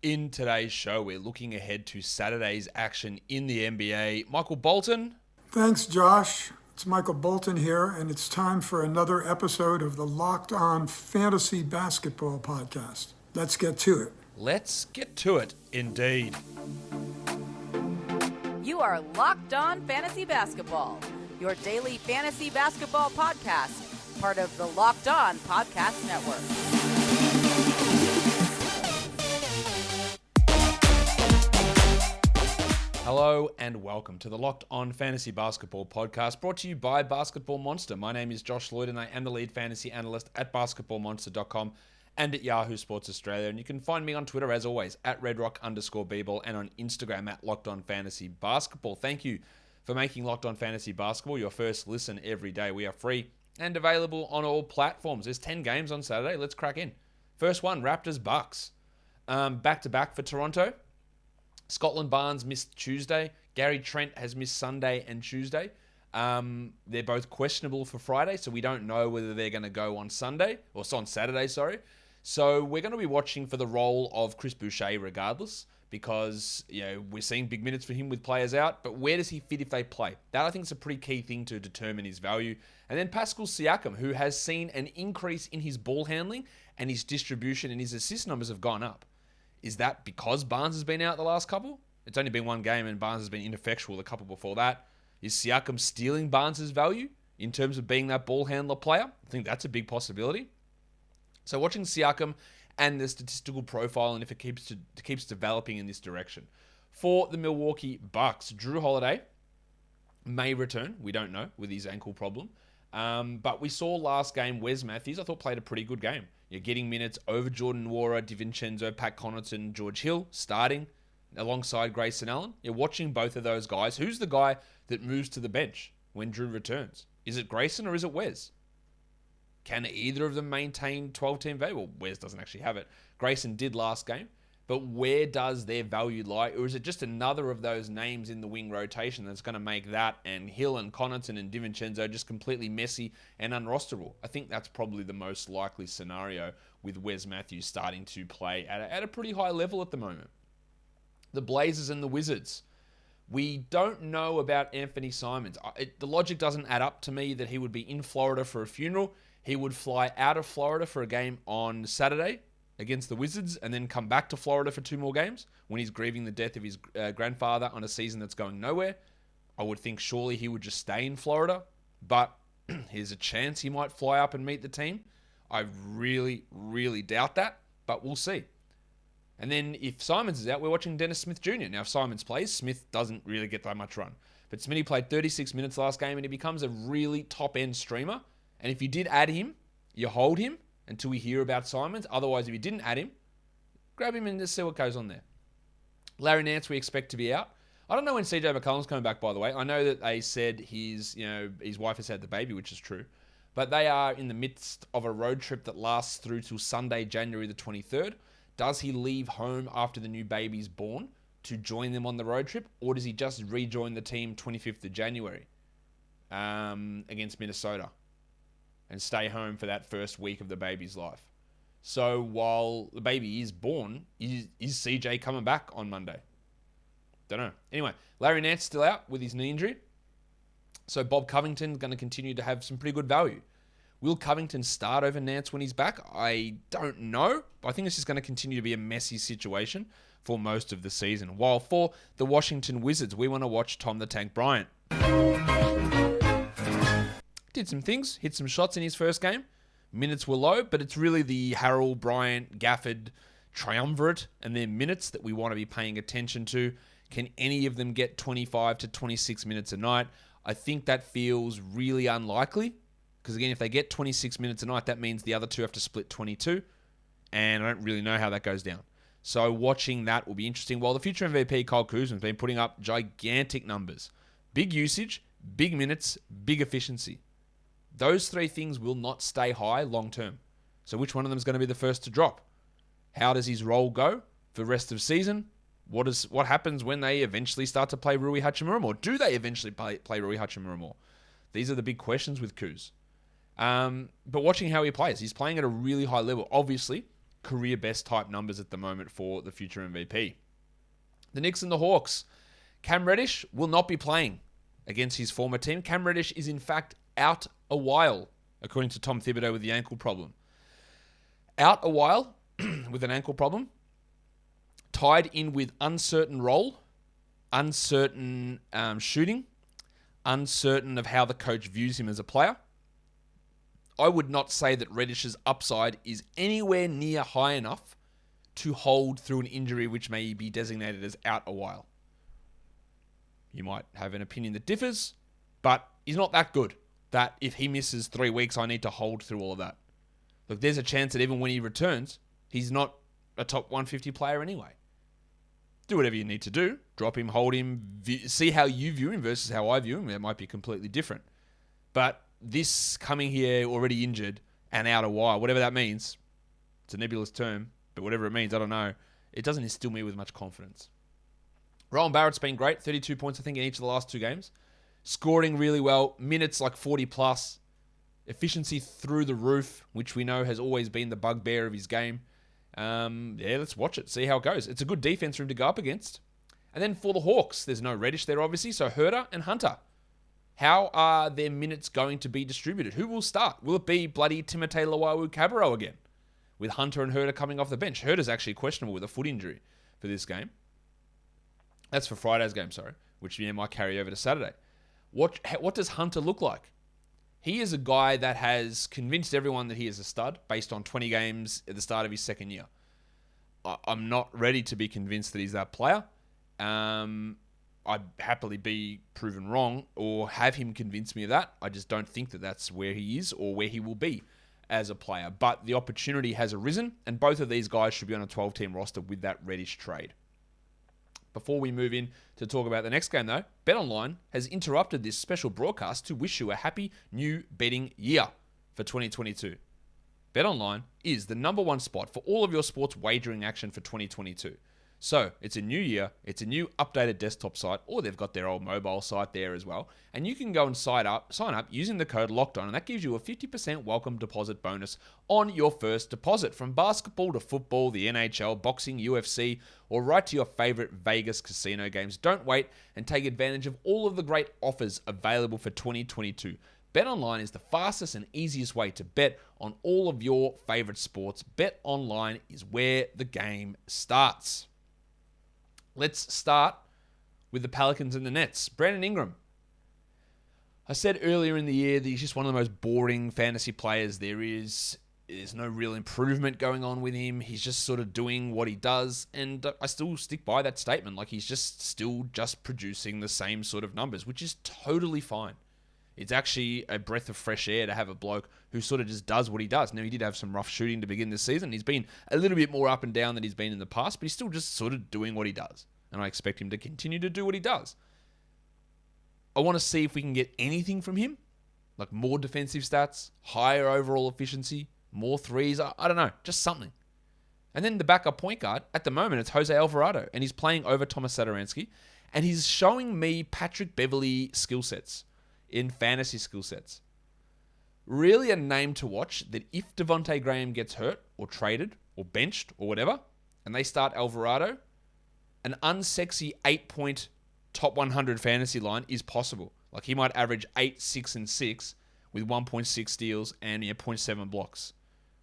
In today's show, we're looking ahead to Saturday's action in the NBA. Michael Bolton. Thanks, Josh. It's Michael Bolton here, and it's time for another episode of the Locked On Fantasy Basketball Podcast. Let's get to it. Let's get to it, indeed. You are Locked On Fantasy Basketball, your daily fantasy basketball podcast, part of the Locked On Podcast Network. Hello and welcome to the Locked On Fantasy Basketball Podcast, brought to you by Basketball Monster. My name is Josh Lloyd and I am the lead fantasy analyst at basketballmonster.com and at Yahoo Sports Australia. And you can find me on Twitter, as always, at redrock_bball and on Instagram at Locked On Fantasy Basketball. Thank you for making Locked On Fantasy Basketball your first listen every day. We are free and available on all platforms. There's 10 games on Saturday. Let's crack in. First one, Raptors Bucks. Back-to-back for Toronto. Scotland Barnes missed Tuesday. Gary Trent has missed Sunday and Tuesday. They're both questionable for Friday, so we don't know whether they're going to go on Sunday, or on Saturday, sorry. So we're going to be watching for the role of Chris Boucher regardless, because we're seeing big minutes for him with players out, but where does he fit if they play? That, I think, is a pretty key thing to determine his value. And then Pascal Siakam, who has seen an increase in his ball handling and his distribution and his assist numbers have gone up. Is that because Barnes has been out the last couple? It's only been one game and Barnes has been ineffectual the couple before that. Is Siakam stealing Barnes' value in terms of being that ball handler player? I think that's a big possibility. So watching Siakam and the statistical profile and if it keeps developing in this direction. For the Milwaukee Bucks, Jrue Holiday may return. We don't know with his ankle problem. But we saw last game Wes Matthews, I thought, played a pretty good game. You're getting minutes over Jordan Nwora, DiVincenzo, Pat Connaughton, George Hill starting alongside Grayson Allen. You're watching both of those guys. Who's the guy that moves to the bench when Jrue returns? Is it Grayson or is it Wes? Can either of them maintain 12-team value? Well, Wes doesn't actually have it. Grayson did last game. But where does their value lie? Or is it just another of those names in the wing rotation that's going to make that and Hill and Connaughton and DiVincenzo just completely messy and unrosterable? I think that's probably the most likely scenario with Wes Matthews starting to play at a pretty high level at the moment. The Blazers and the Wizards. We don't know about Anthony Simons. The logic doesn't add up to me that he would be in Florida for a funeral. He would fly out of Florida for a game on Saturday against the Wizards and then come back to Florida for 2 more games when he's grieving the death of his grandfather on a season that's going nowhere. I would think surely he would just stay in Florida, but here's a chance he might fly up and meet the team. I really, really doubt that, but we'll see. And then if Simons is out, we're watching Dennis Smith Jr. Now, if Simons plays, Smith doesn't really get that much run. But Smitty played 36 minutes last game and he becomes a really top-end streamer. And if you did add him, you hold him until we hear about Simons. Otherwise, if you didn't add him, grab him and just see what goes on there. Larry Nance, we expect to be out. I don't know when CJ McCollum's coming back, by the way. I know that they said his wife has had the baby, which is true. But they are in the midst of a road trip that lasts through till Sunday, January the 23rd. Does he leave home after the new baby's born to join them on the road trip? Or does he just rejoin the team 25th of January against Minnesota and stay home for that first week of the baby's life? So while the baby is born, is CJ coming back on Monday? Don't know. Anyway, Larry Nance still out with his knee injury. So Bob Covington's going to continue to have some pretty good value. Will Covington start over Nance when he's back? I don't know. But I think it's just going to continue to be a messy situation for most of the season. While for the Washington Wizards, we want to watch Tom the Tank Bryant. Did some things, hit some shots in his first game. Minutes were low, but it's really the Harrell, Bryant, Gafford triumvirate and their minutes that we want to be paying attention to. Can any of them get 25 to 26 minutes a night? I think that feels really unlikely. Because again, if they get 26 minutes a night, that means the other two have to split 22. And I don't really know how that goes down. So watching that will be interesting. While the future MVP, Kyle Kuzma, has been putting up gigantic numbers. Big usage, big minutes, big efficiency. Those 3 things will not stay high long term. So which one of them is going to be the first to drop? How does his role go for the rest of the season? What happens when they eventually start to play Rui Hachimura more? Do they eventually play Rui Hachimura more? These are the big questions with Kuz. But watching how he plays, he's playing at a really high level. Obviously, career best type numbers at the moment for the future MVP. The Knicks and the Hawks. Cam Reddish will not be playing against his former team. Cam Reddish is in fact out a while, according to Tom Thibodeau, with the ankle problem. Out a while with an ankle problem, tied in with uncertain role, uncertain shooting, uncertain of how the coach views him as a player. I would not say that Reddish's upside is anywhere near high enough to hold through an injury which may be designated as out a while. You might have an opinion that differs, but he's not that good that if he misses 3 weeks, I need to hold through all of that. Look, there's a chance that even when he returns, he's not a top 150 player anyway. Do whatever you need to do. Drop him, hold him, see how you view him versus how I view him. It might be completely different. But this coming here already injured and out a while, whatever that means, it's a nebulous term, but whatever it means, I don't know. It doesn't instill me with much confidence. Rowan Barrett's been great. 32 points, I think, in each of the last 2 games. Scoring really well. Minutes like 40 plus. Efficiency through the roof, which we know has always been the bugbear of his game. Let's watch it. See how it goes. It's a good defense for him to go up against. And then for the Hawks, there's no Reddish there, obviously. So Herter and Hunter. How are their minutes going to be distributed? Who will start? Will it be bloody Timothé Luwawu-Cabarrot again? With Hunter and Herter coming off the bench. Herter's actually questionable with a foot injury for this game. That's for Friday's game, sorry. Which might carry over to Saturday. What does Hunter look like? He is a guy that has convinced everyone that he is a stud based on 20 games at the start of his second year. I'm not ready to be convinced that he's that player. I'd happily be proven wrong or have him convince me of that. I just don't think that that's where he is or where he will be as a player. But the opportunity has arisen, and both of these guys should be on a 12-team roster with that Reddish trade. Before we move in to talk about the next game, though, BetOnline has interrupted this special broadcast to wish you a happy new betting year for 2022. BetOnline is the number one spot for all of your sports wagering action for 2022. So, it's a new year, it's a new updated desktop site, or they've got their old mobile site there as well, and you can go and sign up using the code LOCKEDON, and that gives you a 50% welcome deposit bonus on your first deposit. From basketball to football, the NHL, boxing, UFC, or right to your favorite Vegas casino games. Don't wait and take advantage of all of the great offers available for 2022. BetOnline is the fastest and easiest way to bet on all of your favorite sports. BetOnline is where the game starts. Let's start with the Pelicans and the Nets. Brandon Ingram. I said earlier in the year that he's just one of the most boring fantasy players there is. There's no real improvement going on with him. He's just sort of doing what he does. And I still stick by that statement. Like, he's just still just producing the same sort of numbers, which is totally fine. It's actually a breath of fresh air to have a bloke who sort of just does what he does. Now, he did have some rough shooting to begin this season. He's been a little bit more up and down than he's been in the past, but he's still just sort of doing what he does. And I expect him to continue to do what he does. I want to see if we can get anything from him, like more defensive stats, higher overall efficiency, more threes. I don't know, just something. And then the backup point guard, at the moment, it's Jose Alvarado, and he's playing over Thomas Satoransky, and he's showing me Patrick Beverley skill sets in fantasy skill sets. Really a name to watch that if Devontae Graham gets hurt or traded or benched or whatever, and they start Alvarado, an unsexy 8-point top 100 fantasy line is possible. Like, he might average 8, 6, and 6 with 1.6 steals and 0.7 blocks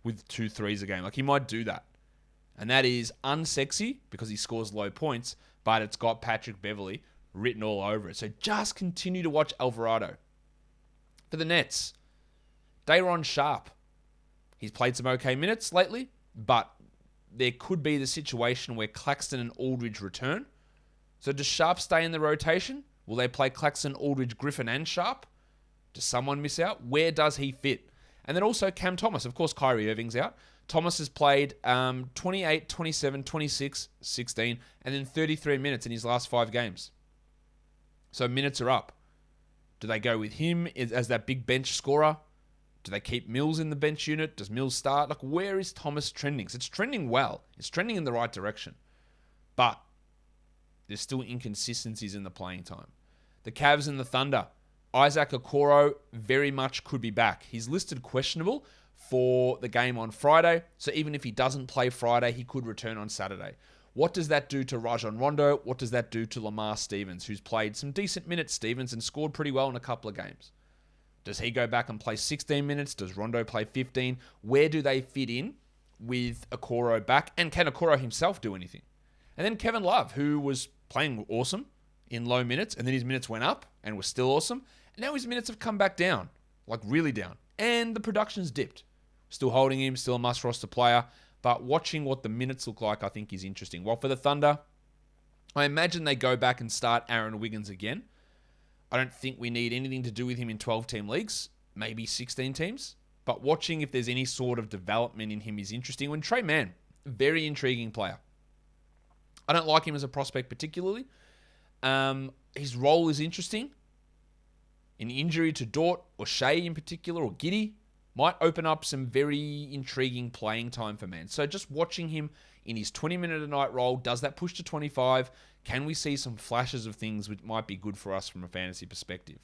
with 2 threes a game. Like, he might do that. And that is unsexy because he scores low points, but it's got Patrick Beverley written all over it. So just continue to watch Alvarado. For the Nets, Day'Ron Sharpe. He's played some okay minutes lately, but there could be the situation where Claxton and Aldridge return. So does Sharpe stay in the rotation? Will they play Claxton, Aldridge, Griffin, and Sharpe? Does someone miss out? Where does he fit? And then also Cam Thomas. Of course, Kyrie Irving's out. Thomas has played 28, 27, 26, 16, and then 33 minutes in his last 5 games. So minutes are up. Do they go with him as that big bench scorer? Do they keep Mills in the bench unit? Does Mills start? Like, where is Thomas trending? So it's trending well. It's trending in the right direction. But there's still inconsistencies in the playing time. The Cavs and the Thunder. Isaac Okoro very much could be back. He's listed questionable for the game on Friday. So even if he doesn't play Friday, he could return on Saturday. What does that do to Rajon Rondo? What does that do to Lamar Stevens, who's played some decent minutes, Stevens, and scored pretty well in a couple of games? Does he go back and play 16 minutes? Does Rondo play 15? Where do they fit in with Okoro back? And can Okoro himself do anything? And then Kevin Love, who was playing awesome in low minutes, and then his minutes went up and was still awesome. And now his minutes have come back down, like really down. And the production's dipped. Still holding him, still a must-roster player. But watching what the minutes look like, I think is interesting. Well, for the Thunder, I imagine they go back and start Aaron Wiggins again. I don't think we need anything to do with him in 12-team leagues, maybe 16 teams. But watching if there's any sort of development in him is interesting. And Trey Mann, very intriguing player. I don't like him as a prospect particularly. His role is interesting. An injury to Dort or Shea in particular, or Giddey, might open up some very intriguing playing time for Mann. So just watching him in his 20-minute-a-night role, does that push to 25? Can we see some flashes of things which might be good for us from a fantasy perspective?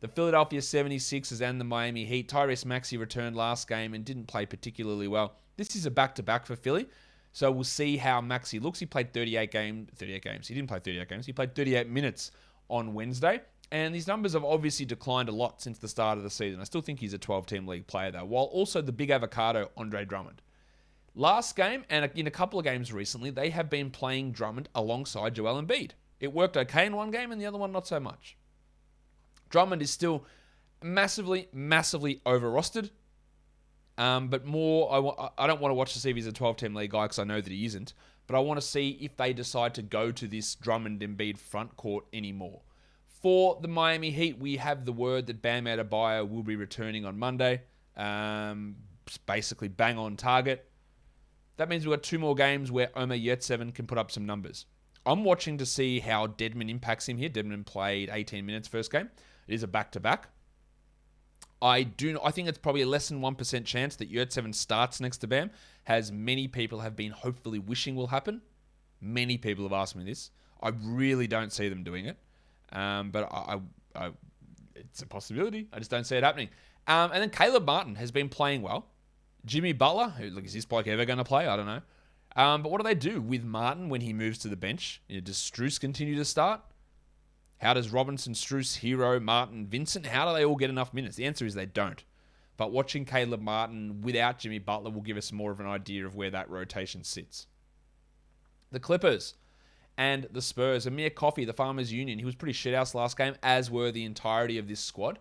The Philadelphia 76ers and the Miami Heat. Tyrese Maxey returned last game and didn't play particularly well. This is a back-to-back for Philly. So we'll see how Maxey looks. He played 38 games. He didn't play 38 games. He played 38 minutes on Wednesday. And these numbers have obviously declined a lot since the start of the season. I still think he's a 12-team league player, though. While also the big avocado, Andre Drummond. Last game, and in a couple of games recently, they have been playing Drummond alongside Joel Embiid. It worked okay in one game, and the other one not so much. Drummond is still massively, massively over-rostered. But more, I don't want to watch to see if he's a 12-team league guy, because I know that he isn't. But I want to see if they decide to go to this Drummond-Embiid front court anymore. For the Miami Heat, we have the word that Bam Adebayo will be returning on Monday. Basically bang on target. That means we've got 2 more games where Omer Yurtseven can put up some numbers. I'm watching to see how Dedmon impacts him here. Dedmon played 18 minutes first game. It is a back-to-back. I think it's probably a less than 1% chance that Yurtseven starts next to Bam, as many people have been hopefully wishing will happen. Many people have asked me this. I really don't see them doing it. But it's a possibility. I just don't see it happening. And then Caleb Martin has been playing well. Jimmy Butler, is this bloke ever going to play? I don't know. But what do they do with Martin when he moves to the bench? Does Strus continue to start? How does Robinson, Strus, Hero, Martin, Vincent, how do they all get enough minutes? The answer is they don't. But watching Caleb Martin without Jimmy Butler will give us more of an idea of where that rotation sits. The Clippers and the Spurs. Amir Coffey, the Farmers Union, he was pretty shithouse last game, as were the entirety of this squad.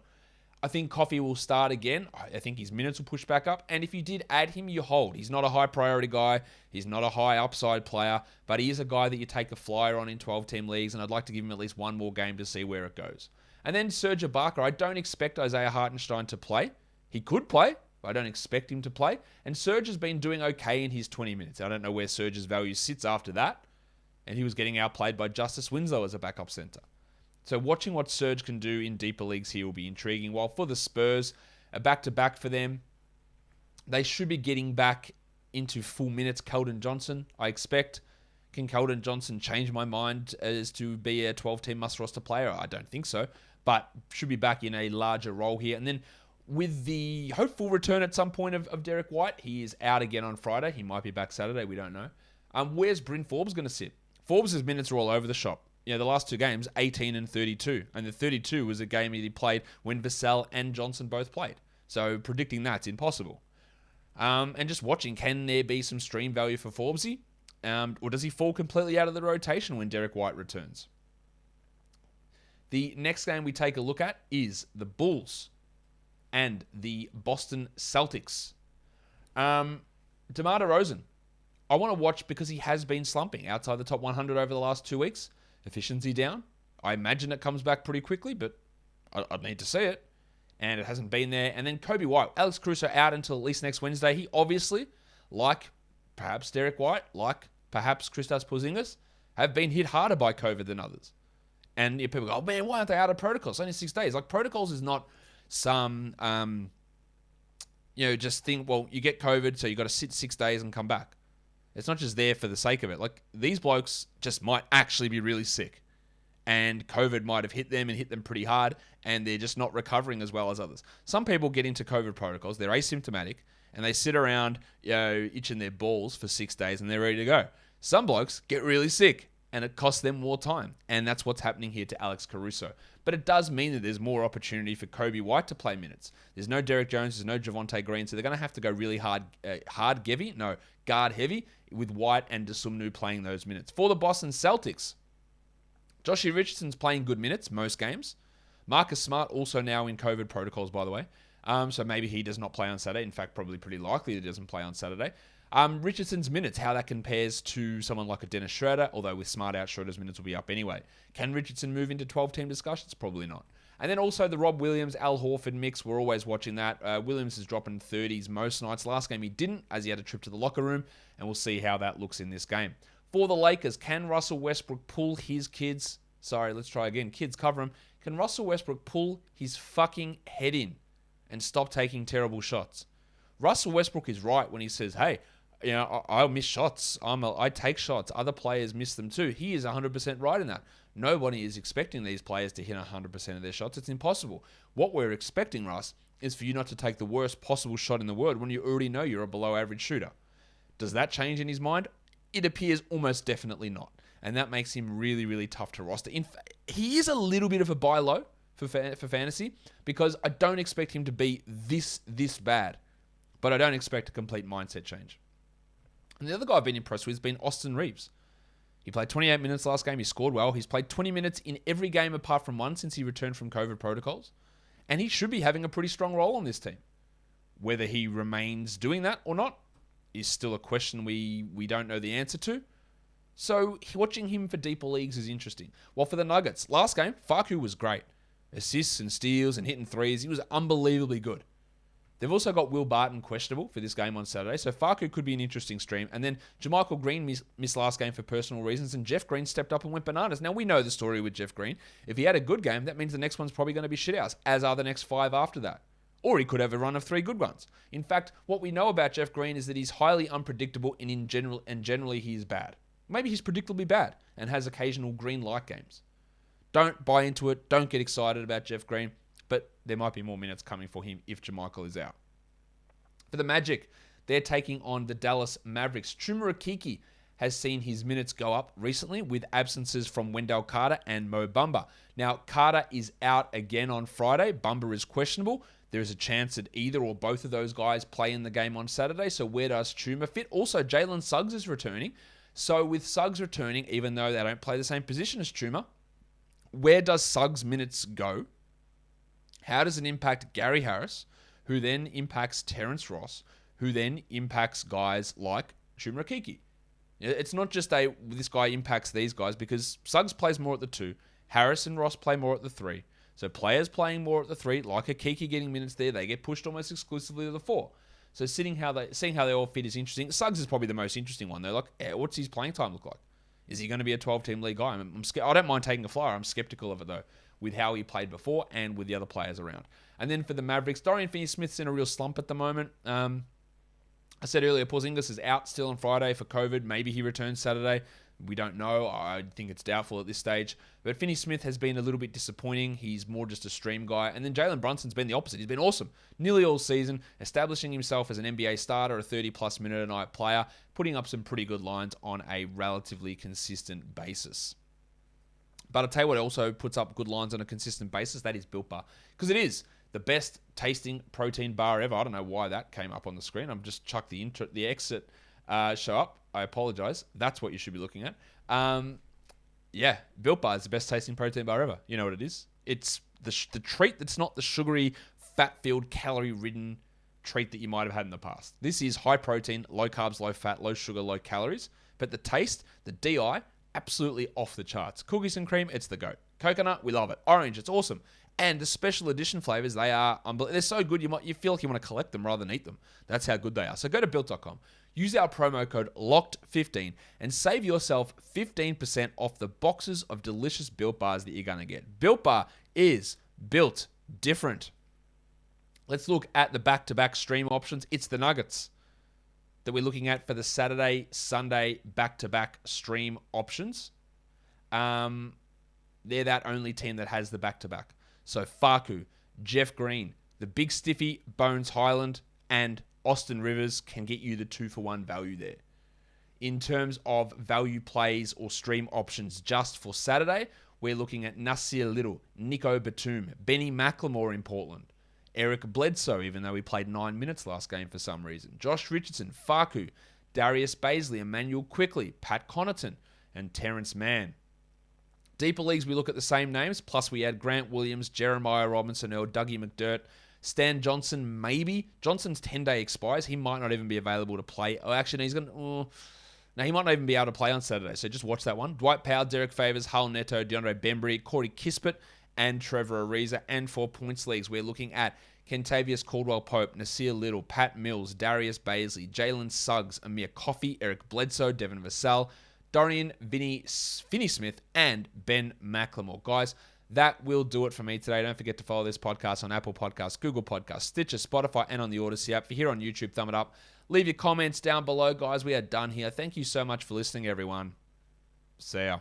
I think Coffey will start again. I think his minutes will push back up. And if you did add him, you hold. He's not a high priority guy. He's not a high upside player. But he is a guy that you take the flyer on in 12-team leagues. And I'd like to give him at least one more game to see where it goes. And then Serge Ibaka. I don't expect Isaiah Hartenstein to play. He could play, but I don't expect him to play. And Serge has been doing okay in his 20 minutes. I don't know where Serge's value sits after that. And he was getting outplayed by Justice Winslow as a backup center. So watching what Serge can do in deeper leagues here will be intriguing. While for the Spurs, a back-to-back for them, they should be getting back into full minutes. Keldon Johnson, I expect. Can Keldon Johnson change my mind as to be a 12-team must-roster player? I don't think so. But should be back in a larger role here. And then with the hopeful return at some point of Derek White, he is out again on Friday. He might be back Saturday. We don't know. Where's Bryn Forbes going to sit? Forbes' minutes are all over the shop. The last 2 games, 18 and 32. And the 32 was a game that he played when Vassell and Johnson both played. So predicting that's impossible. And just watching, can there be some stream value for Forbesy? Or does he fall completely out of the rotation when Derek White returns? The next game we take a look at is the Bulls and the Boston Celtics. DeMar DeRozan, I want to watch because he has been slumping outside the top 100 over the last 2 weeks. Efficiency down. I imagine it comes back pretty quickly, but I'd need to see it. And it hasn't been there. And then Kobe White. Alex Caruso out until at least next Wednesday. He obviously, like perhaps Derek White, like perhaps Kristaps Porzingis, have been hit harder by COVID than others. And people go, oh man, why aren't they out of protocols? It's only 6 days. Like, protocols is not some, just think, well, you get COVID, so you got to sit 6 days and come back. It's not just there for the sake of it. Like, these blokes just might actually be really sick. and COVID might have hit them and hit them pretty hard, and they're just not recovering as well as others. Some people get into COVID protocols, they're asymptomatic, and they sit around, itching their balls for 6 days, and they're ready to go. Some blokes get really sick, and it costs them more time, and that's what's happening here to Alex Caruso. But it does mean that there's more opportunity for Kobe White to play minutes. There's no Derek Jones, there's no Javonte Green, so they're going to have to go really guard heavy, with White and Desumnu playing those minutes. For the Boston Celtics, Joshie Richardson's playing good minutes most games. Marcus Smart also now in COVID protocols, by the way. So maybe he does not play on Saturday. In fact, probably pretty likely he doesn't play on Saturday. Richardson's minutes, how that compares to someone like a Dennis Schroeder, although with Smart out, Schroeder's minutes will be up anyway. Can Richardson move into 12-team discussions? Probably not. And then also the Rob Williams, Al Horford mix. We're always watching that. Williams is dropping 30s most nights. Last game he didn't, as he had a trip to the locker room, and we'll see how that looks in this game. For the Lakers, can Russell Westbrook pull his kids? Sorry, let's try again. Kids, cover him. Can Russell Westbrook pull his fucking head in and stop taking terrible shots? Russell Westbrook is right when he says, hey, I miss shots. I take shots. Other players miss them too. He is 100% right in that. Nobody is expecting these players to hit 100% of their shots. It's impossible. What we're expecting, Russ, is for you not to take the worst possible shot in the world when you already know you're a below average shooter. Does that change in his mind? It appears almost definitely not. And that makes him really, really tough to roster. In fact, he is a little bit of a buy low for fantasy because I don't expect him to be this bad. But I don't expect a complete mindset change. And the other guy I've been impressed with has been Austin Reeves. He played 28 minutes last game. He scored well. He's played 20 minutes in every game apart from one since he returned from COVID protocols. And he should be having a pretty strong role on this team. Whether he remains doing that or not is still a question we don't know the answer to. So watching him for deeper leagues is interesting. Well, for the Nuggets, last game, Facu was great. Assists and steals and hitting threes. He was unbelievably good. They've also got Will Barton questionable for this game on Saturday, so Facu could be an interesting stream. And then Jermichael Green missed last game for personal reasons, and Jeff Green stepped up and went bananas. Now, we know the story with Jeff Green. If he had a good game, that means the next one's probably going to be shithouse, as are the next 5 after that. Or he could have a run of 3 good ones. In fact, what we know about Jeff Green is that he's highly unpredictable, and generally he is bad. Maybe he's predictably bad and has occasional green-like games. Don't buy into it. Don't get excited about Jeff Green. But there might be more minutes coming for him if Jermichael is out. For the Magic, they're taking on the Dallas Mavericks. Chuma Okeke has seen his minutes go up recently with absences from Wendell Carter and Mo Bamba. Now, Carter is out again on Friday. Bamba is questionable. There is a chance that either or both of those guys play in the game on Saturday. So where does Chuma fit? Also, Jalen Suggs is returning. So with Suggs returning, even though they don't play the same position as Chuma, where does Suggs' minutes go? How does it impact Gary Harris, who then impacts Terrence Ross, who then impacts guys like Chuma Okeke? It's not just this guy impacts these guys because Suggs plays more at the 2, Harris and Ross play more at the 3. So players playing more at the 3, like Okeke getting minutes there, they get pushed almost exclusively to the 4. So seeing how they all fit is interesting. Suggs is probably the most interesting one. They're like, what's his playing time look like? Is he going to be a 12-team league guy? I don't mind taking a flyer. I'm skeptical of it though, with how he played before and with the other players around. And then for the Mavericks, Dorian Finney-Smith's in a real slump at the moment. I said earlier, Porzingis is out still on Friday for COVID. Maybe he returns Saturday. We don't know. I think it's doubtful at this stage. But Finney-Smith has been a little bit disappointing. He's more just a stream guy. And then Jalen Brunson's been the opposite. He's been awesome nearly all season, establishing himself as an NBA starter, a 30-plus minute a night player, putting up some pretty good lines on a relatively consistent basis. But I'll tell you what also puts up good lines on a consistent basis. That is Built Bar. Because it is the best tasting protein bar ever. I don't know why that came up on the screen. I've just chucked the exit show up. I apologize. That's what you should be looking at. Built Bar is the best tasting protein bar ever. You know what it is? It's the treat that's not the sugary, fat-filled, calorie-ridden treat that you might have had in the past. This is high protein, low carbs, low fat, low sugar, low calories. But the taste, the DI, absolutely off the charts. Cookies and cream, it's the GOAT. Coconut, we love it. Orange, it's awesome. And the special edition flavors, they're so good you feel like you want to collect them rather than eat them. That's how good they are. So go to Built.com, use our promo code LOCKED15 and save yourself 15% off the boxes of delicious Built Bars that you're going to get. Built Bar is built different. Let's look at the back-to-back stream options. It's the Nuggets that we're looking at for the Saturday, Sunday back-to-back stream options. They're that only team that has the back-to-back. So Faku, Jeff Green, the big stiffy, Bones Highland, and Austin Rivers can get you the 2-for-1 value there. In terms of value plays or stream options just for Saturday, we're looking at Nasir Little, Nico Batum, Benny McLemore in Portland, Eric Bledsoe, even though he played 9 minutes last game for some reason, Josh Richardson, Faku, Darius Baisley, Emmanuel Quickly, Pat Connaughton, and Terrence Mann. Deeper leagues, we look at the same names, plus we add Grant Williams, Jeremiah Robinson, Earl, Dougie McDirt, Stan Johnson, maybe. Johnson's 10-day expires. He might not even be available to play. Oh, actually, he's going to... Now, he might not even be able to play on Saturday, so just watch that one. Dwight Powell, Derek Favors, Hull Neto, DeAndre Bembry, Corey Kispert, and Trevor Ariza. And for points leagues, we're looking at Kentavious Caldwell-Pope, Nasir Little, Pat Mills, Darius Baisley, Jalen Suggs, Amir Coffey, Eric Bledsoe, Devin Vassell, Dorian Finney Smith, and Ben McLemore. Guys, that will do it for me today. Don't forget to follow this podcast on Apple Podcasts, Google Podcasts, Stitcher, Spotify, and on the Odyssey app. If you're here on YouTube, thumb it up. Leave your comments down below, guys. We are done here. Thank you so much for listening, everyone. See ya.